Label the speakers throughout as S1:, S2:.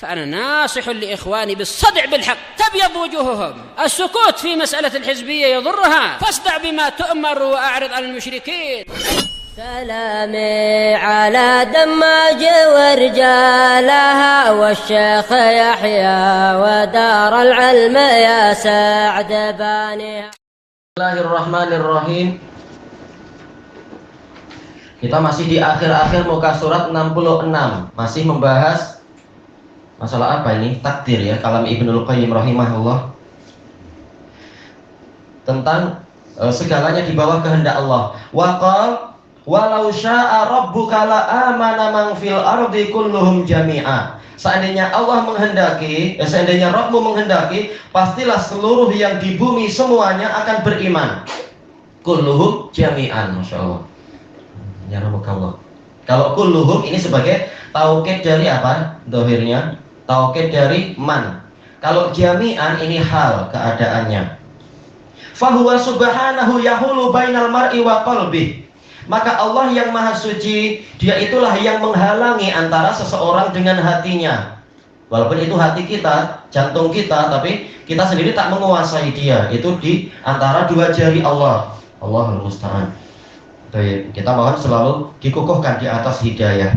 S1: فأنا ناصح لإخواني بالصدع بالحق تبيض وجوههم. السكوت في مسألة الحزبية يضرها، فاصدع بما تؤمر وأعرض عن المشركين.
S2: سلامي على دماج ورجالها والشيخ يحيى ودار العلم يا سعد بانيها.
S3: Bismillahirrahmanirrahim. Kita masih di akhir-akhir muka surat 66, masih membahas masalah apa ini? Takdir ya, kalam Ibnul Qayyim rahimahullah, tentang segalanya di bawah kehendak Allah. Waqal walau syaa rabbuka la amana man fil ardi kulluhum jami'a. Seandainya Allah menghendaki, seandainya Rabbmu menghendaki, pastilah seluruh yang di bumi semuanya akan beriman. Kulluhum jami'an, Masya Allah. Ya Rabbukallah. Kalau kulluhum ini sebagai taukid dari apa? Dohirnya taukid dari man. Kalau jami'an ini hal keadaannya. Fahuwa subhanahu yahulu bainal mar'i wa qalbih. Maka Allah yang maha suci, dia itulah yang menghalangi antara seseorang dengan hatinya. Walaupun itu hati kita, jantung kita, tapi kita sendiri tak menguasai dia. Itu di antara dua jari Allah. Allahul musta'an. Kita mohon selalu dikukuhkan di atas hidayah.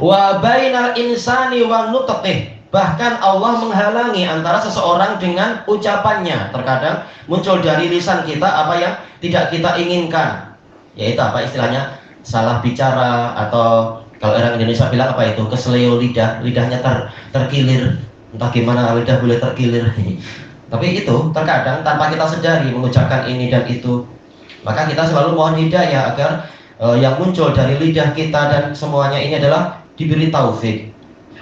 S3: Wa bainal insani wa nutqih. Bahkan Allah menghalangi antara seseorang dengan ucapannya. Terkadang muncul dari lisan kita apa yang tidak kita inginkan. Yaitu apa istilahnya? Salah bicara, atau kalau orang Indonesia bilang apa itu? Keseleo lidah, lidahnya terkilir. Entah gimana lidah boleh terkilir. Tapi itu terkadang tanpa kita sadari mengucapkan ini dan itu. Maka kita selalu mohon hidayah agar yang muncul dari lidah kita dan semuanya ini adalah diberi taufik.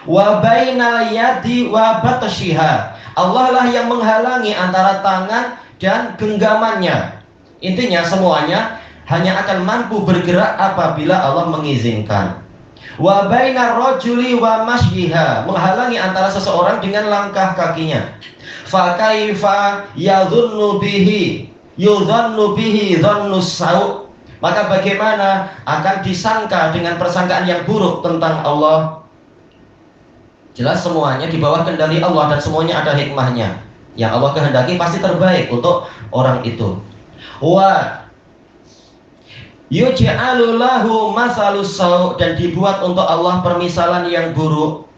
S3: Wa bainal yadi wa batshiha. Allah lah yang menghalangi antara tangan dan genggamannya. Intinya semuanya hanya akan mampu bergerak apabila Allah mengizinkan. Wa bainar rajuli wa mashyiha. Menghalangi antara seseorang dengan langkah kakinya. Fa kaifa yadhunnu bihi yudhannu bihi dhannus sau'. Maka bagaimana akan disangka dengan persangkaan yang buruk tentang Allah? Jelas semuanya di bawah kendali Allah dan semuanya ada hikmahnya. Yang Allah kehendaki pasti terbaik untuk orang itu. Wa yuj'alu lahu masalus sau'. Dan dibuat untuk Allah permisalan yang buruk.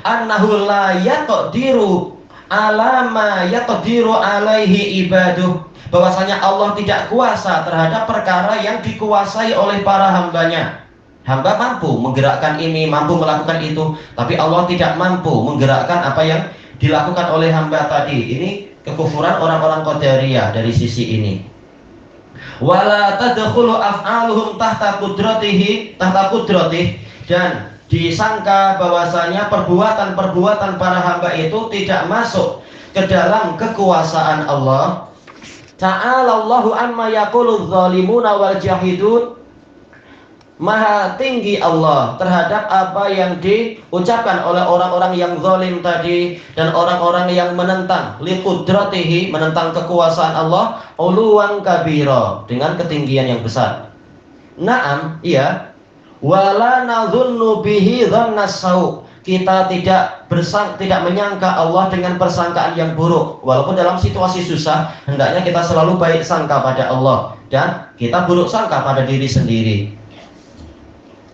S3: Annahu la yaqdiru ala ma yaqdiru alaihi ibaduh. Bahwasanya Allah tidak kuasa terhadap perkara yang dikuasai oleh para hambanya. Hamba mampu menggerakkan ini, mampu melakukan itu, tapi Allah tidak mampu menggerakkan apa yang dilakukan oleh hamba tadi. Ini kekufuran orang-orang Qadariyah dari sisi ini. Wala tadkhulu af'aluhum tahta qudratihi, dan disangka bahwasanya perbuatan-perbuatan para hamba itu tidak masuk ke dalam kekuasaan Allah. Ta'ala Allahu amma yaqulu adh-dhalimuna wal jahidun. Maha tinggi Allah terhadap apa yang diucapkan oleh orang-orang yang zalim tadi dan orang-orang yang menentang liqudratihi, menentang kekuasaan Allah, uluwan kabira, dengan ketinggian yang besar. Naam, iya. Wala nadhunnu bihi dhannas sau'. Kita tidak menyangka Allah dengan persangkaan yang buruk. Walaupun dalam situasi susah, hendaknya kita selalu baik sangka pada Allah dan kita buruk sangka pada diri sendiri.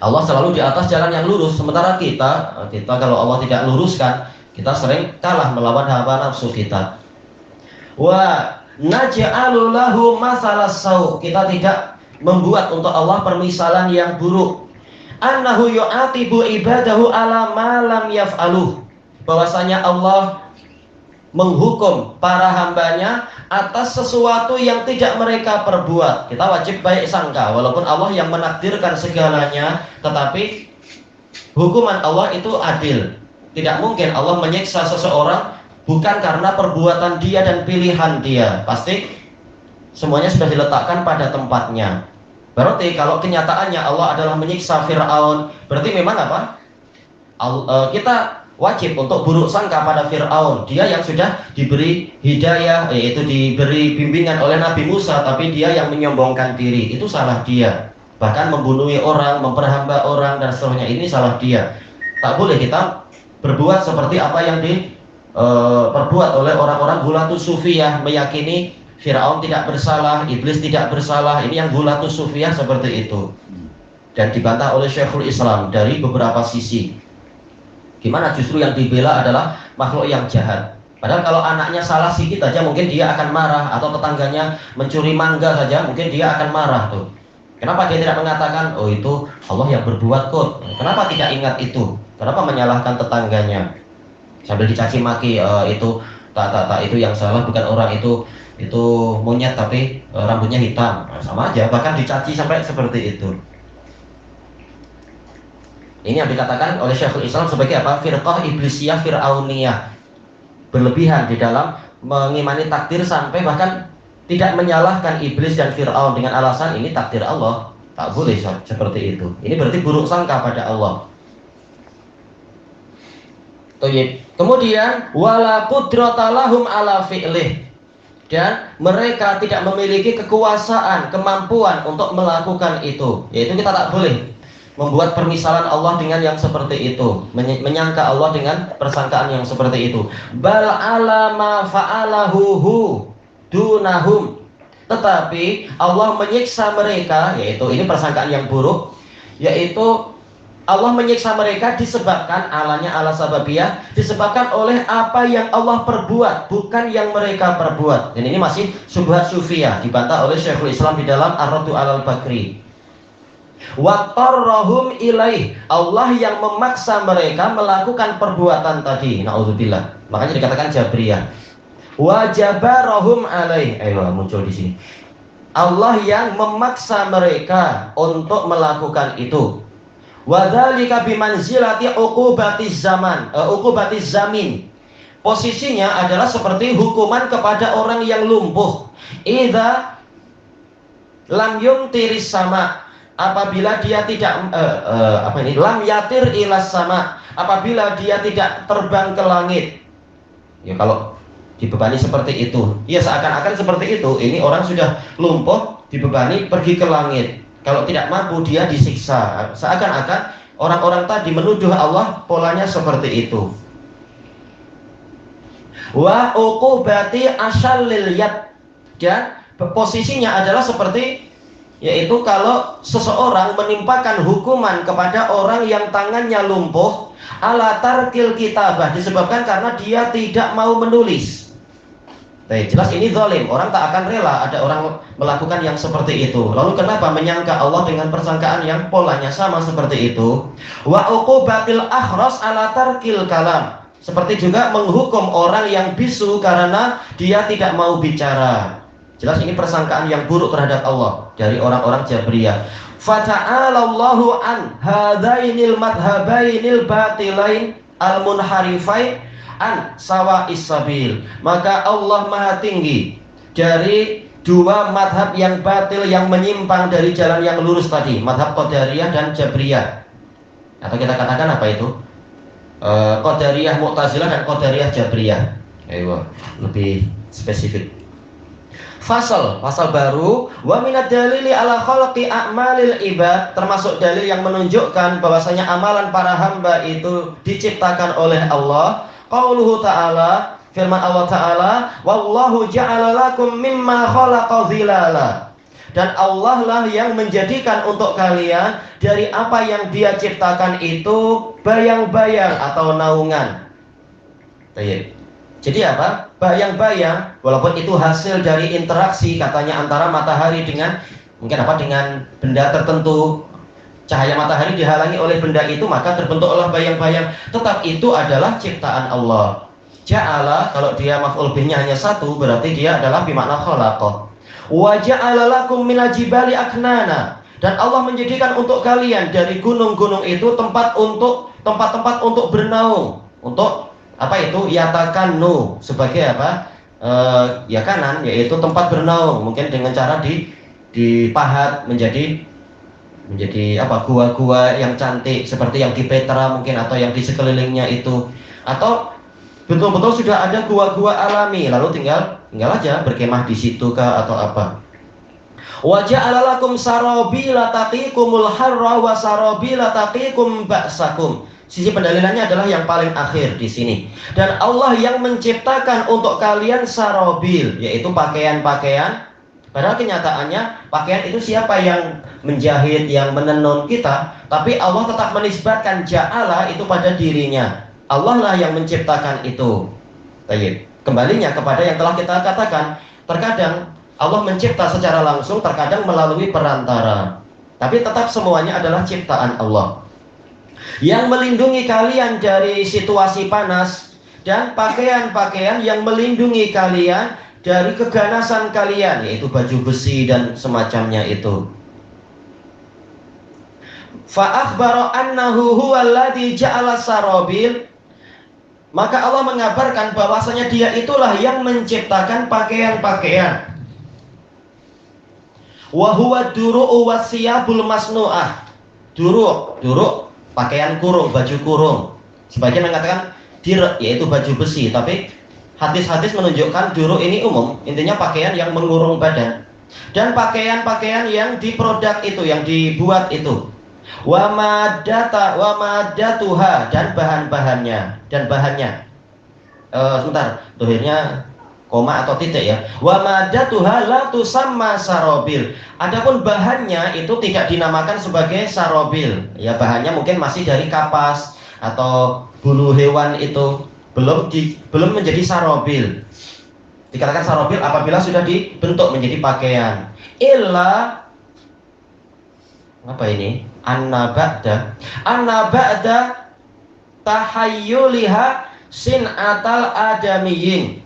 S3: Allah selalu di atas jalan yang lurus, sementara kita kalau Allah tidak luruskan, kita sering kalah melawan hawa nafsu kita. Wa naj'alu lahu masalas sau'. Kita tidak membuat untuk Allah permisalan yang buruk. Annahu yu'atibu ibadahu ala ma lam yaf'aluh. Bahwasanya Allah menghukum para hambanya atas sesuatu yang tidak mereka perbuat. Kita wajib baik sangka, walaupun Allah yang menakdirkan segalanya, tetapi hukuman Allah itu adil. Tidak mungkin Allah menyiksa seseorang bukan karena perbuatan dia dan pilihan dia. Pasti semuanya sudah diletakkan pada tempatnya. Berarti kalau kenyataannya Allah adalah menyiksa Fir'aun, berarti memang apa? Kita wajib untuk buruk sangka pada Fir'aun. Dia yang sudah diberi hidayah, yaitu diberi bimbingan oleh Nabi Musa, tapi dia yang menyombongkan diri. Itu salah dia. Bahkan membunuh orang, memperhamba orang dan seterusnya, ini salah dia. Tak boleh kita berbuat seperti apa yang diperbuat oleh orang-orang gulatus sufiyah, meyakini Firaun tidak bersalah, iblis tidak bersalah. Ini yang gulatus sufiyah seperti itu. Dan dibantah oleh Syekhul Islam dari beberapa sisi. Gimana justru yang dibela adalah makhluk yang jahat. Padahal kalau anaknya salah sedikit saja mungkin dia akan marah, atau tetangganya mencuri mangga saja mungkin dia akan marah tuh. Kenapa dia tidak mengatakan, oh itu Allah yang berbuat kok? Kenapa tidak ingat itu? Kenapa menyalahkan tetangganya? Sambil dicaci maki, itu itu yang salah bukan orang, itu monyet tapi rambutnya hitam. Nah, sama aja, bahkan dicaci sampai seperti itu. Ini yang dikatakan oleh Syekhul Islam sebagai apa? Firqah iblisiyah fir'auniyah. Berlebihan di dalam mengimani takdir sampai bahkan tidak menyalahkan iblis dan Fir'aun dengan alasan ini takdir Allah. Tak boleh seperti itu. Ini berarti buruk sangka pada Allah. Kemudian wala qudrata lahum ala fi'lih, dan mereka tidak memiliki kekuasaan, kemampuan untuk melakukan itu. Yaitu kita tak boleh membuat permisalan Allah dengan yang seperti itu, menyangka Allah dengan persangkaan yang seperti itu. Bal ala ma fa'alahu dunahum, tetapi Allah menyiksa mereka, yaitu ini persangkaan yang buruk, yaitu Allah menyiksa mereka disebabkan, alanya ala sababiyah, disebabkan oleh apa yang Allah perbuat, bukan yang mereka perbuat. Dan ini masih syubhat sufiyah, dibantah oleh Syekhul Islam di dalam Ar-Raddu 'alal Bakri. Wa tarrahum ilaih, Allah yang memaksa mereka melakukan perbuatan tadi. Naudzubillah. Makanya dikatakan Jabriyah. Wa jabarahum alaih. Ayo muncul di sini. Allah yang memaksa mereka untuk melakukan itu. Wa dzalika bimanzilati uqubatiz zaman, uqubatiz zamin. Posisinya adalah seperti hukuman kepada orang yang lumpuh. Idza lam yumtiris sama, apabila dia tidak lam yatir ilas sama, apabila dia tidak terbang ke langit. Ya kalau dibebani seperti itu, ya seakan-akan seperti itu. Ini orang sudah lumpuh, dibebani pergi ke langit. Kalau tidak mampu dia disiksa. Seakan-akan orang-orang tadi menuduh Allah polanya seperti itu. Wa uqubati asyallil yad, dan posisinya adalah seperti, yaitu kalau seseorang menimpakan hukuman kepada orang yang tangannya lumpuh ala tarkil kitabah, disebabkan karena dia tidak mau menulis. Jelas ini zalim, orang tak akan rela ada orang melakukan yang seperti itu. Lalu kenapa menyangka Allah dengan persangkaan yang polanya sama seperti itu? Wa uqubatil akhras ala tarkil kalam, seperti juga menghukum orang yang bisu karena dia tidak mau bicara. Jelas ini persangkaan yang buruk terhadap Allah dari orang-orang Jabriyah. Fata'alallahu an hadainil madhabainil batilain al-munharifain an sawa'is sabil. Maka Allah Maha Tinggi dari dua madhab yang batil, yang menyimpang dari jalan yang lurus tadi, madhab Qadariyah dan Jabriyah. Atau kita katakan apa itu? Qadariyah Mu'tazilah dan Qadariyah Jabriyah. Ayo, lebih spesifik. Fasal baru, wa minad dalili ala khalqi a'malil ibad, termasuk dalil yang menunjukkan bahwasanya amalan para hamba itu diciptakan oleh Allah. Qauluhu ta'ala, firman Allah Ta'ala, wallahu ja'ala lakum mimma khalaqa dhilala, dan Allah lah yang menjadikan untuk kalian dari apa yang Dia ciptakan itu bayang-bayang atau naungan. Jadi apa? Bayang-bayang, walaupun itu hasil dari interaksi katanya antara matahari dengan dengan benda tertentu. Cahaya matahari dihalangi oleh benda itu, maka terbentuklah bayang-bayang. Tetap itu adalah ciptaan Allah. Ja'ala, kalau dia maf'ul bihnya hanya satu, berarti dia adalah bimakna khalaqa. Wa ja'ala lakum minal jibali aknana, dan Allah menjadikan untuk kalian dari gunung-gunung itu tempat-tempat untuk bernaung, untuk apa itu? Yatakannu, sebagai apa? Yakanan, yaitu tempat bernaung, mungkin dengan cara dipahat menjadi apa? Gua-gua yang cantik seperti yang di Petra mungkin, atau yang di sekelilingnya itu, atau betul-betul sudah ada gua-gua alami, lalu tinggal aja berkemah di situ kah atau apa. Wa ja'ala lakum sarabila taqikumul harra wa sarabila taqikum ba'sakum, Sisi pendalilannya adalah yang paling akhir di sini. Dan Allah yang menciptakan untuk kalian sarobil, yaitu pakaian-pakaian. Padahal kenyataannya pakaian itu siapa yang menjahit, yang menenun kita, tapi Allah tetap menisbatkan ja'ala itu pada dirinya. Allah lah yang menciptakan itu. Baik. Kembalinya kepada yang telah kita katakan, terkadang Allah mencipta secara langsung, terkadang melalui perantara. Tapi tetap semuanya adalah ciptaan Allah. Yang melindungi kalian dari situasi panas, dan pakaian-pakaian yang melindungi kalian dari keganasan kalian, yaitu baju besi dan semacamnya itu. Fa akhbara annahu huwallazi ja'ala sarobil, maka Allah mengabarkan bahwasanya Dia itulah yang menciptakan pakaian-pakaian. Wa huwa duru'u wasiyabul masnu'ah. Duruk pakaian kurung, baju kurung. Sebagian mengatakan dir, yaitu baju besi, tapi hadis-hadis menunjukkan duruk ini umum, intinya pakaian yang mengurung badan. Dan pakaian-pakaian yang diproduk itu, yang dibuat itu. Wa madatuha, dan bahannya. Sebentar, dohirnya koma atau titik ya. Wa madatuha la tusamma sarobil. Adapun bahannya itu tidak dinamakan sebagai sarobil. Ya, bahannya mungkin masih dari kapas atau bulu hewan, itu belum menjadi sarobil. Dikatakan sarobil apabila sudah dibentuk menjadi pakaian. Illa apa ini? Anna ba'da tahayyuliha sin'atal adamiyin.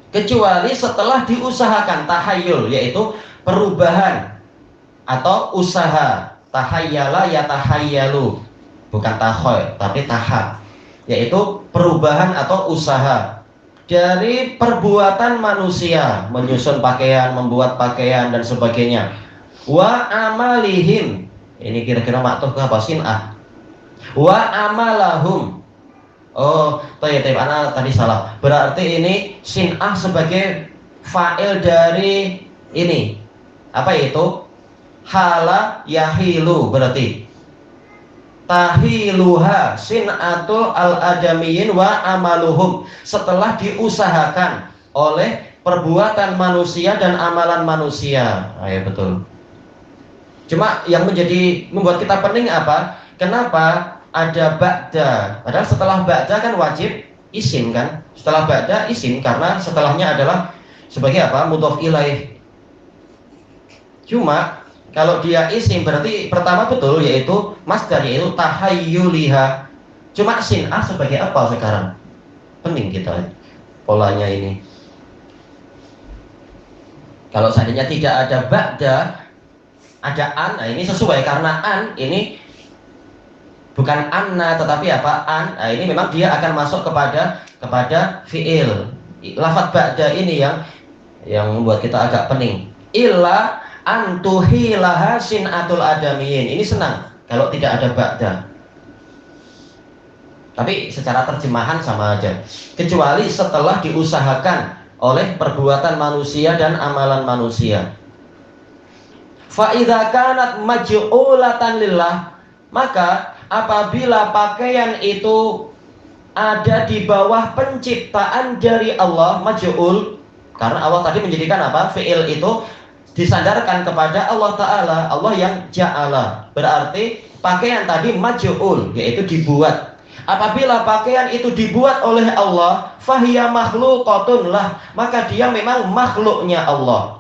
S3: Kecuali setelah diusahakan tahayyul, yaitu perubahan atau usaha. Tahayyala ya tahayyalu, bukan tahoy tapi tahap, yaitu perubahan atau usaha dari perbuatan manusia, menyusun pakaian, membuat pakaian dan sebagainya. Wa amalihim, ini kira-kira maktuf ke apa? Sin'ah. Wa amalahum. Oh, ana tadi salah. Berarti ini sin'ah sebagai fa'il dari ini. Apa itu? Hala yahilu, berarti tahiluha sin'atu al-adamiyin wa amaluhum, setelah diusahakan oleh perbuatan manusia dan amalan manusia. Ya betul. Cuma yang membuat kita pening apa? Kenapa ada ba'da? Padahal setelah ba'da kan wajib isim kan? Setelah ba'da isim karena setelahnya adalah sebagai apa? Mudhof ilaih. Cuma kalau dia isim berarti pertama betul, yaitu masdar, yaitu tahayyuliha. Cuma sin'ah sebagai apa sekarang? Pening kita polanya ini. Kalau seandainya tidak ada ba'da, ada an, nah ini sesuai karena an ini bukan anna tetapi apa? An. Nah, ini memang dia akan masuk kepada fi'il. Lafadz ba'da ini yang membuat kita agak pening. Illa antuhilaha sin'atul adamiyin. Ini senang kalau tidak ada ba'da. Tapi secara terjemahan sama aja. Kecuali setelah diusahakan oleh perbuatan manusia dan amalan manusia. Fa idza kanat maj'ulatan lillah, maka apabila pakaian itu ada di bawah penciptaan dari Allah, maj'ul, karena Allah tadi menjadikan apa? Fi'il itu disandarkan kepada Allah Ta'ala, Allah yang ja'ala. Berarti pakaian tadi maj'ul, yaitu dibuat. Apabila pakaian itu dibuat oleh Allah, fahiya makhluqatun lah, maka dia memang makhluknya Allah.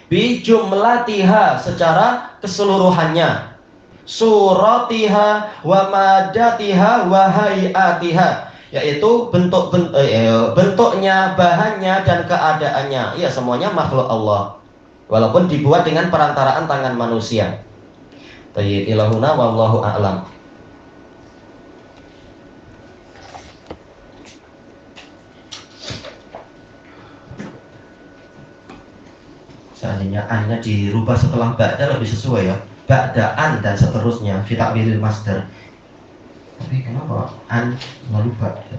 S3: Bi jumlatiha, secara keseluruhannya, suratiha wa madatiha wa hayatiha, yaitu bentuknya, bahannya dan keadaannya. Ya, semuanya makhluk Allah walaupun dibuat dengan perantaraan tangan manusia. Tayyib ilahuna wallahu a'lam. Seandainya an-nya dirubah setelah ba'da lebih sesuai ya. Ba'daan dan seterusnya fi ta'wilil masdar. Tapi kenapa an lalu ba'da?